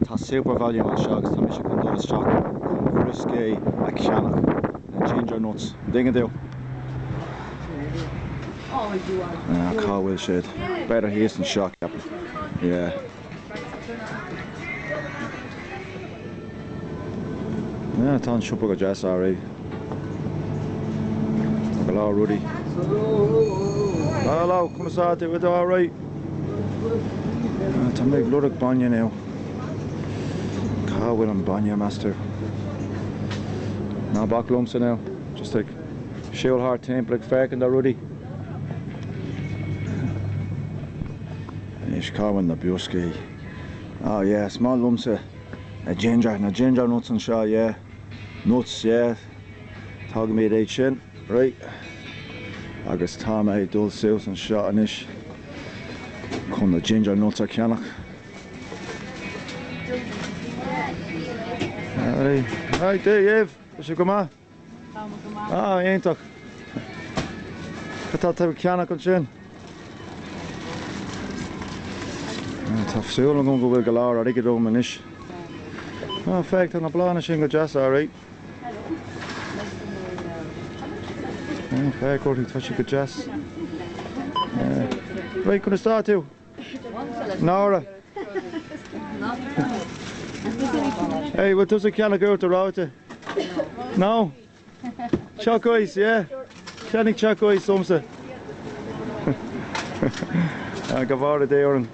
tá Supervalu an segus tá mis chun dul isteach chun bhriscé a ceannach na ginger nuts. Dinge do. Cá bhfuil siad. Better híos an seach apple. Yeah. Yeah, tá an siúpa go jazz áraí. Go lá Rudy. Hello, come start it with all right. Tá méid blodig banya now. Cá bhfuil an banya master. Ná bac lumsa now. Just like shield heart temp like fecin da Rudy. Is cá bhain na bioscaí. Oh yeah, small lumsa. Na ginger nuts an seo, yeah. Nuts, yeah. Tág méid éid sin, right. Agus tá méid dul siús an seo anis. Chun na ginger nuts a ceannach. Right, there, Eve. Is you go ma? Ah, aintach. Tá tá ceannach an sin. Tá fsiúil an go bhfuil go leabhar a rigidóm anis. Ah, fecht an a blána sin go jazz alright. Fair Gordy, tá si go jazz. Right, can I start you? Nora. Hey, what does a ceannach go to Rota? No? Chuck ice, yeah? Ceannaigh chuck ice, somsa. Go bhar a day, Oran.